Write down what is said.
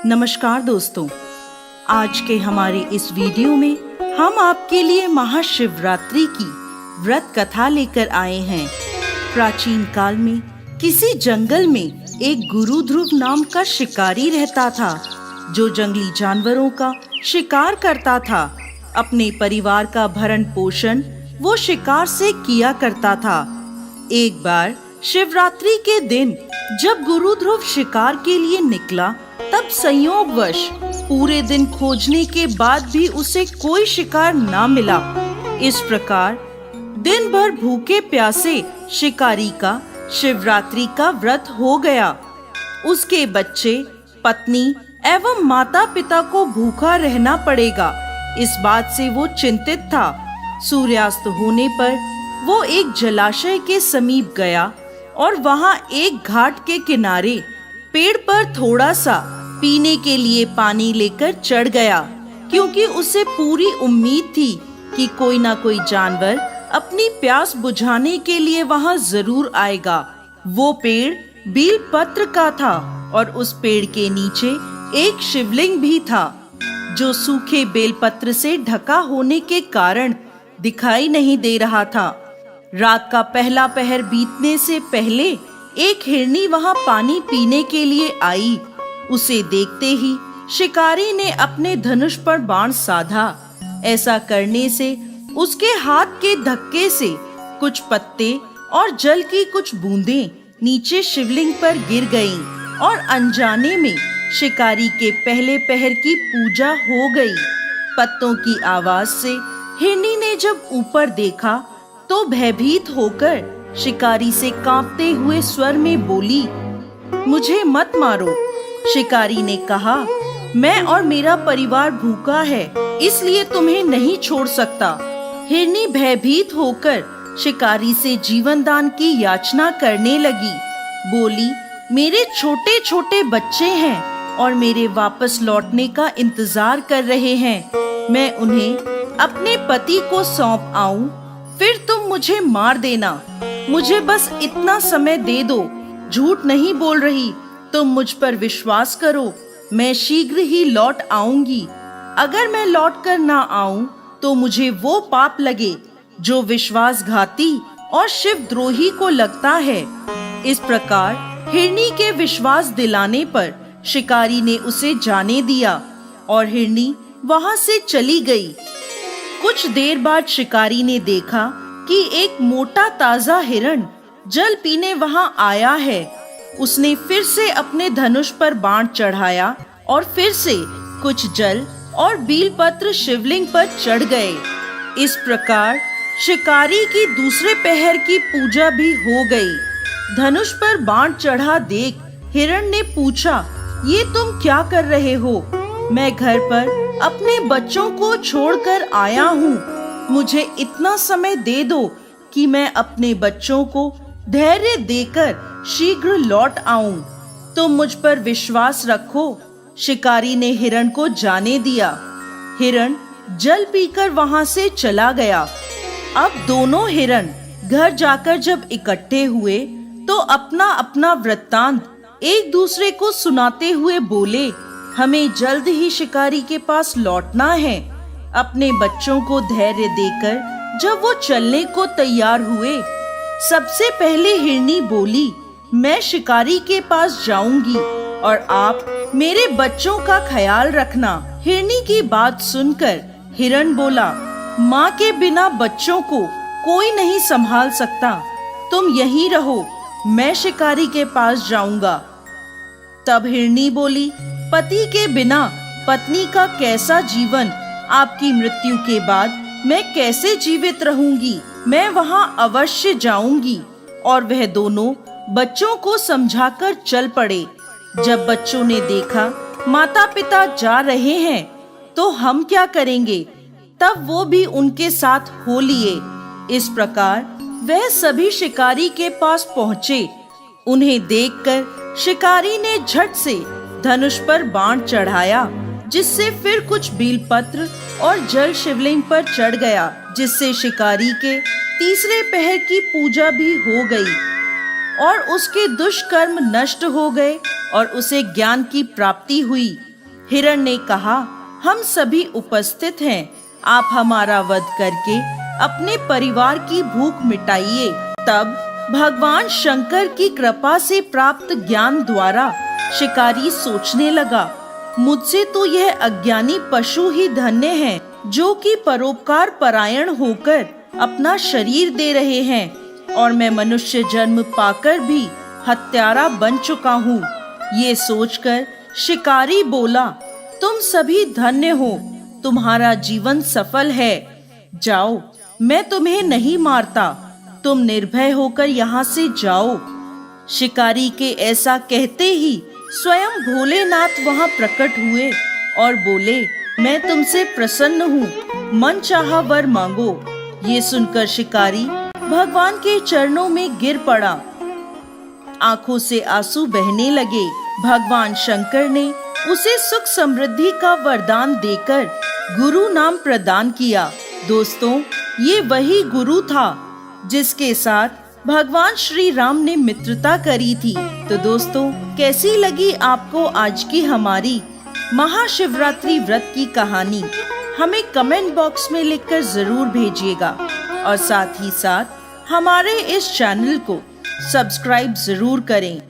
नमस्कार दोस्तों, आज के हमारे इस वीडियो में हम आपके लिए महाशिवरात्रि की व्रत कथा लेकर आए हैं। प्राचीन काल में किसी जंगल में एक गुरु ध्रुव नाम का शिकारी रहता था, जो जंगली जानवरों का शिकार करता था। अपने परिवार का भरण पोषण वो शिकार से किया करता था। एक बार शिवरात्रि के दिन जब गुरु ध्रुव शिकार के लिए निकला, तब संयोगवश पूरे दिन खोजने के बाद भी उसे कोई शिकार ना मिला। इस प्रकार दिन भर भूखे प्यासे शिकारी का शिवरात्रि का व्रत हो गया। उसके बच्चे, पत्नी एवं माता पिता को भूखा रहना पड़ेगा, इस बात से वो चिंतित था। सूर्यास्त होने पर वो एक जलाशय के समीप गया और वहां एक घाट के किनारे पेड़ पर थोड़ा सा पीने के लिए पानी लेकर चढ़ गया, क्योंकि उसे पूरी उम्मीद थी कि कोई ना कोई जानवर अपनी प्यास बुझाने के लिए वहां जरूर आएगा। वो पेड़ बील पत्र का था और उस पेड़ के नीचे एक शिवलिंग भी था, जो सूखे बेलपत्र से ढका होने के कारण दिखाई नहीं दे रहा था। रात का पहला पहर बीतने से पहले एक हिरनी वहां पानी पीने के लिए आई। उसे देखते ही शिकारी ने अपने धनुष पर बाण साधा। ऐसा करने से उसके हाथ के धक्के से कुछ पत्ते और जल की कुछ बूंदें नीचे शिवलिंग पर गिर गईं और अनजाने में शिकारी के पहले पहर की पूजा हो गई। पत्तों की आवाज से हिरनी ने जब ऊपर देखा तो भयभीत होकर शिकारी से कांपते हुए स्वर में बोली, मुझे मत मारो। शिकारी ने कहा, मैं और मेरा परिवार भूखा है, इसलिए तुम्हें नहीं छोड़ सकता। हिरनी भयभीत होकर शिकारी से जीवन दान की याचना करने लगी। बोली, मेरे छोटे छोटे बच्चे हैं और मेरे वापस लौटने का इंतजार कर रहे हैं। मैं उन्हें अपने पति को सौंप आऊं, फिर तुम मुझे मार देना। मुझे बस इतना समय दे दो। झूठ नहीं बोल रही, तुम मुझ पर विश्वास करो। मैं शीघ्र ही लौट आऊंगी। अगर मैं लौट कर ना आऊं तो मुझे वो पाप लगे जो विश्वासघाती और शिवद्रोही को लगता है। इस प्रकार हिरनी के विश्वास दिलाने पर शिकारी ने उसे जाने दिया और हिरनी वहां से चली गई। कुछ देर बाद शिकारी ने देखा कि एक मोटा ताजा हिरण जल पीने वहां आया है। उसने फिर से अपने धनुष पर बाण चढ़ाया और फिर से कुछ जल और बीलपत्र शिवलिंग पर चढ़ गए। इस प्रकार शिकारी की दूसरे पहर की पूजा भी हो गई। धनुष पर बाण चढ़ा देख हिरण ने पूछा, ये तुम क्या कर रहे हो? मैं घर पर अपने बच्चों को छोड़कर आया हूँ। मुझे इतना समय दे दो कि मैं अपने बच्चों को धैर्य देकर शीघ्र लौट आऊं। तुम मुझ पर विश्वास रखो। शिकारी ने हिरण को जाने दिया। हिरण जल पीकर वहां से चला गया। अब दोनों हिरण घर जाकर जब इकट्ठे हुए तो अपना अपना वृत्तांत एक दूसरे को सुनाते हुए बोले, हमें जल्द ही शिकारी के पास लौटना है। अपने बच्चों को धैर्य देकर जब वो चलने को तैयार हुए, सबसे पहले हिरनी बोली, मैं शिकारी के पास जाऊंगी और आप मेरे बच्चों का ख्याल रखना। हिरनी की बात सुनकर हिरण बोला, माँ के बिना बच्चों को कोई नहीं संभाल सकता। तुम यहीं रहो, मैं शिकारी के पास जाऊंगा। तब हिरनी बोली, पति के बिना पत्नी का कैसा जीवन? आपकी मृत्यु के बाद मैं कैसे जीवित रहूंगी? मैं वहां अवश्य जाऊंगी। और वह दोनों बच्चों को समझाकर चल पड़े। जब बच्चों ने देखा माता पिता जा रहे हैं तो हम क्या करेंगे, तब वो भी उनके साथ हो लिए। इस प्रकार वह सभी शिकारी के पास पहुँचे। उन्हें देखकर शिकारी ने झट से धनुष पर बाण चढ़ाया, जिससे फिर कुछ बीलपत्र और जल शिवलिंग पर चढ़ गया, जिससे शिकारी के तीसरे पहर की पूजा भी हो गई और उसके दुष्कर्म नष्ट हो गए और उसे ज्ञान की प्राप्ति हुई। हिरण ने कहा, हम सभी उपस्थित हैं, आप हमारा वध करके अपने परिवार की भूख मिटाइए। तब भगवान शंकर की कृपा से प्राप्त ज्ञान द्वारा शिकारी सोचने लगा, मुझसे तो यह अज्ञानी पशु ही धन्य हैं, जो कि परोपकार परायण होकर अपना शरीर दे रहे हैं, और मैं मनुष्य जन्म पाकर भी हत्यारा बन चुका हूँ। ये सोचकर शिकारी बोला, तुम सभी धन्य हो, तुम्हारा जीवन सफल है। जाओ, मैं तुम्हें नहीं मारता, तुम निर्भय होकर यहाँ से जाओ। शिकारी के ऐसा कहते ही स्वयं भोलेनाथ वहाँ प्रकट हुए और बोले, मैं तुमसे प्रसन्न हूँ, मन चाहा वर मांगो। ये सुनकर शिकारी भगवान के चरणों में गिर पड़ा। आंखों से आंसू बहने लगे। भगवान शंकर ने उसे सुख समृद्धि का वरदान देकर गुरु नाम प्रदान किया। दोस्तों, ये वही गुरु था जिसके साथ भगवान श्री राम ने मित्रता करी थी। तो दोस्तों, कैसी लगी आपको आज की हमारी महाशिवरात्रि व्रत की कहानी? हमें कमेंट बॉक्स में लिखकर जरूर भेजिएगा, और साथ ही साथ हमारे इस चैनल को सब्सक्राइब जरूर करें।